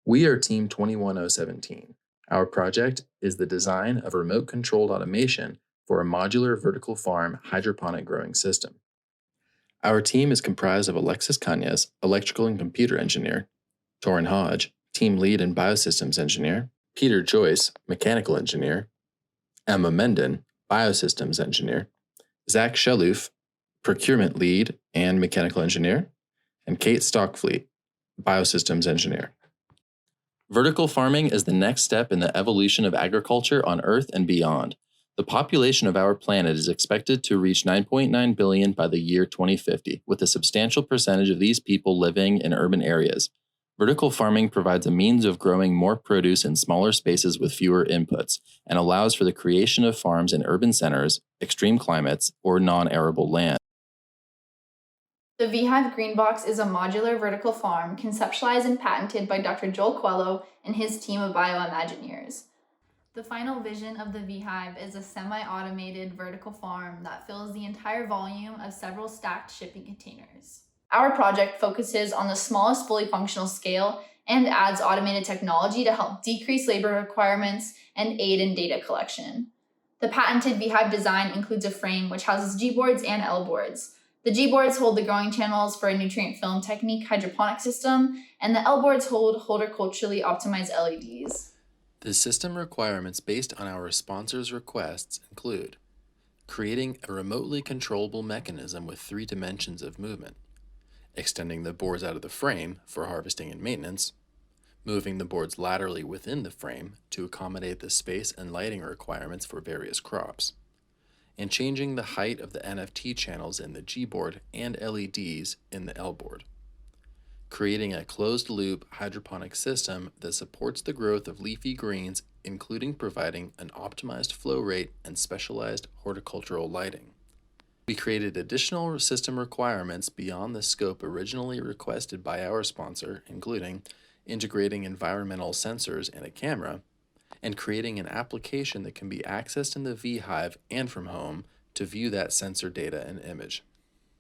We are Team 21017. Our project is the design of a remote-controlled automation for a modular vertical farm hydroponic growing system. Our team is comprised of Alexis Cañas, electrical and computer engineer, Torin Hodge, team lead and biosystems engineer, Peter Joyce, mechanical engineer, Emma Menden, biosystems engineer, Zach Sheloof, procurement lead and mechanical engineer, and Kate Stockfleet, biosystems engineer. Vertical farming is the next step in the evolution of agriculture on Earth and beyond. The population of our planet is expected to reach 9.9 billion by the year 2050, with a substantial percentage of these people living in urban areas. Vertical farming provides a means of growing more produce in smaller spaces with fewer inputs, and allows for the creation of farms in urban centers, extreme climates, or non-arable land. The Beehive Greenbox is a modular vertical farm conceptualized and patented by Dr. Joel Coelho and his team of bioimagineers. The final vision of the Beehive is a semi-automated vertical farm that fills the entire volume of several stacked shipping containers. Our project focuses on the smallest fully functional scale and adds automated technology to help decrease labor requirements and aid in data collection. The patented Beehive design includes a frame which houses G-boards and L-boards. The G-boards hold the growing channels for a nutrient film technique hydroponic system, and the L-boards hold horticulturally optimized LEDs. The system requirements based on our sponsors' requests include creating a remotely controllable mechanism with 3 dimensions of movement, extending the boards out of the frame for harvesting and maintenance, moving the boards laterally within the frame to accommodate the space and lighting requirements for various crops, and changing the height of the NFT channels in the G-board and LEDs in the L-board. Creating a closed-loop hydroponic system that supports the growth of leafy greens, including providing an optimized flow rate and specialized horticultural lighting. We created additional system requirements beyond the scope originally requested by our sponsor, including integrating environmental sensors and a camera, and creating an application that can be accessed in the Beehive and from home to view that sensor data and image.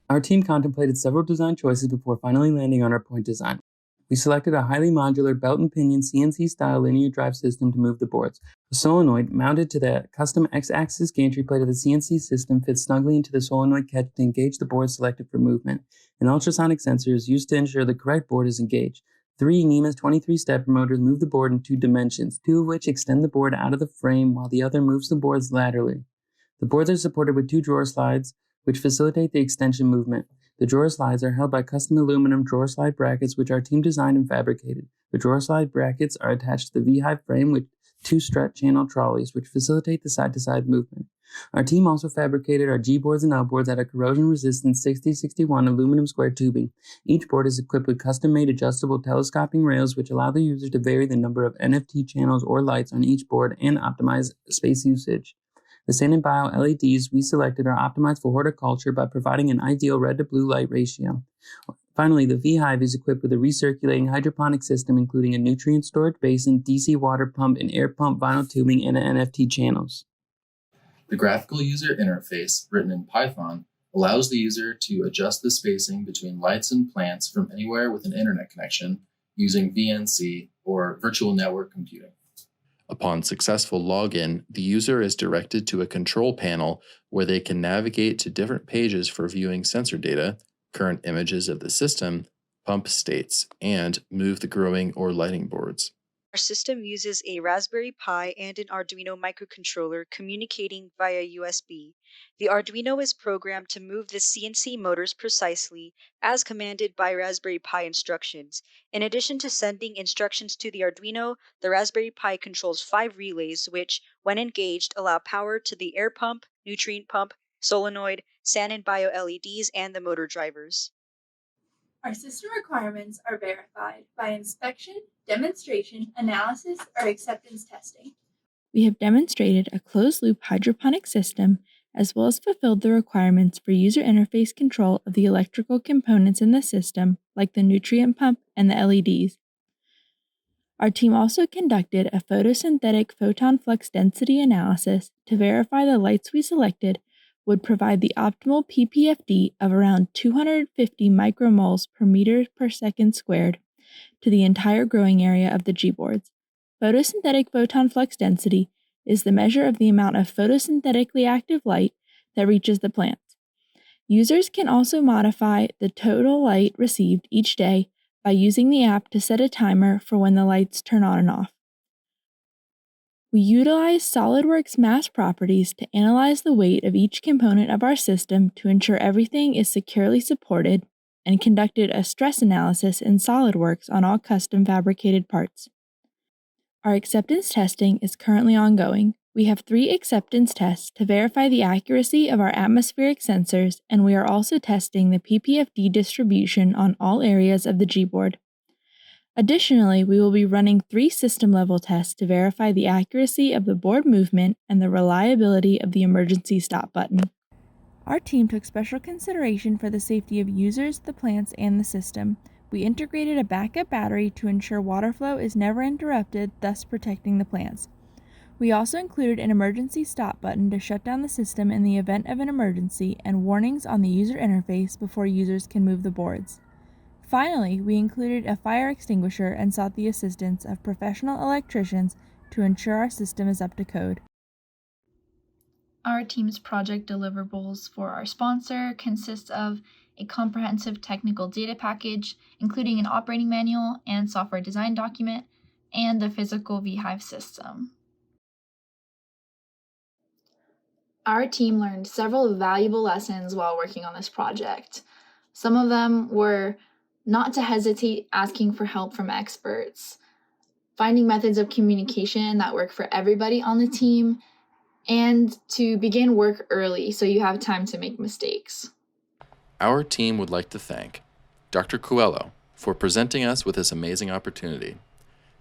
Our team contemplated several design choices before finally landing on our point design. We selected a highly modular belt and pinion CNC-style linear drive system to move the boards. A solenoid mounted to the custom X-axis gantry plate of the CNC system fits snugly into the solenoid catch to engage the board selected for movement. An ultrasonic sensor is used to ensure the correct board is engaged. 3 NEMA's 23-step motors move the board in 2 dimensions, 2 of which extend the board out of the frame while the other moves the boards laterally. The boards are supported with 2 drawer slides, which facilitate the extension movement. The drawer slides are held by custom aluminum drawer slide brackets, which our team designed and fabricated. The drawer slide brackets are attached to the Beehive frame with 2 strut channel trolleys, which facilitate the side-to-side movement. Our team also fabricated our G-boards and L-boards out of corrosion-resistant 6061 aluminum square tubing. Each board is equipped with custom-made adjustable telescoping rails, which allow the user to vary the number of NFT channels or lights on each board and optimize space usage. The San and Bio LEDs we selected are optimized for horticulture by providing an ideal red to blue light ratio. Finally, the Beehive is equipped with a recirculating hydroponic system, including a nutrient storage basin, DC water pump, and air pump vinyl tubing, and NFT channels. The graphical user interface, written in Python, allows the user to adjust the spacing between lights and plants from anywhere with an internet connection using VNC or virtual network computing. Upon successful login, the user is directed to a control panel where they can navigate to different pages for viewing sensor data, current images of the system, pump states, and move the growing or lighting boards. Our system uses a Raspberry Pi and an Arduino microcontroller communicating via USB. The Arduino is programmed to move the CNC motors precisely as commanded by Raspberry Pi instructions. In addition to sending instructions to the Arduino, the Raspberry Pi controls 5 relays which, when engaged, allow power to the air pump, nutrient pump, solenoid, San and Bio LEDs, and the motor drivers. Our system requirements are verified by inspection, demonstration, analysis, or acceptance testing. We have demonstrated a closed-loop hydroponic system as well as fulfilled the requirements for user interface control of the electrical components in the system, like the nutrient pump and the LEDs. Our team also conducted a photosynthetic photon flux density analysis to verify the lights we selected would provide the optimal PPFD of around 250 micromoles per meter per second squared, to the entire growing area of the G-boards. Photosynthetic photon flux density is the measure of the amount of photosynthetically active light that reaches the plants. Users can also modify the total light received each day by using the app to set a timer for when the lights turn on and off. We utilize SOLIDWORKS mass properties to analyze the weight of each component of our system to ensure everything is securely supported, and conducted a stress analysis in SOLIDWORKS on all custom fabricated parts. Our acceptance testing is currently ongoing. We have 3 acceptance tests to verify the accuracy of our atmospheric sensors, and we are also testing the PPFD distribution on all areas of the G-board. Additionally, we will be running 3 system-level tests to verify the accuracy of the board movement and the reliability of the emergency stop button. Our team took special consideration for the safety of users, the plants, and the system. We integrated a backup battery to ensure water flow is never interrupted, thus protecting the plants. We also included an emergency stop button to shut down the system in the event of an emergency, and warnings on the user interface before users can move the boards. Finally, we included a fire extinguisher and sought the assistance of professional electricians to ensure our system is up to code. Our team's project deliverables for our sponsor consists of a comprehensive technical data package, including an operating manual and software design document, and the physical VHive system. Our team learned several valuable lessons while working on this project. Some of them were not to hesitate asking for help from experts, finding methods of communication that work for everybody on the team, and to begin work early so you have time to make mistakes. Our team would like to thank Dr. Coelho for presenting us with this amazing opportunity,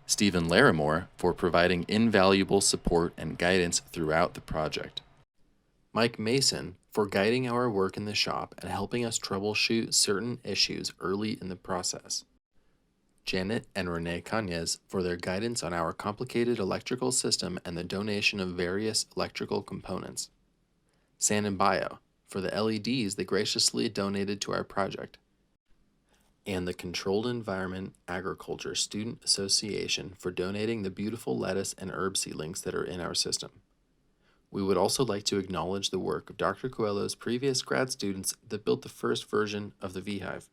Stephen Larimore for providing invaluable support and guidance throughout the project, Mike Mason for guiding our work in the shop and helping us troubleshoot certain issues early in the process, Janet and Renee Cañez for their guidance on our complicated electrical system and the donation of various electrical components, San and Bio for the LEDs they graciously donated to our project, and the Controlled Environment Agriculture Student Association for donating the beautiful lettuce and herb seedlings that are in our system. We would also like to acknowledge the work of Dr. Coelho's previous grad students that built the first version of the VHive.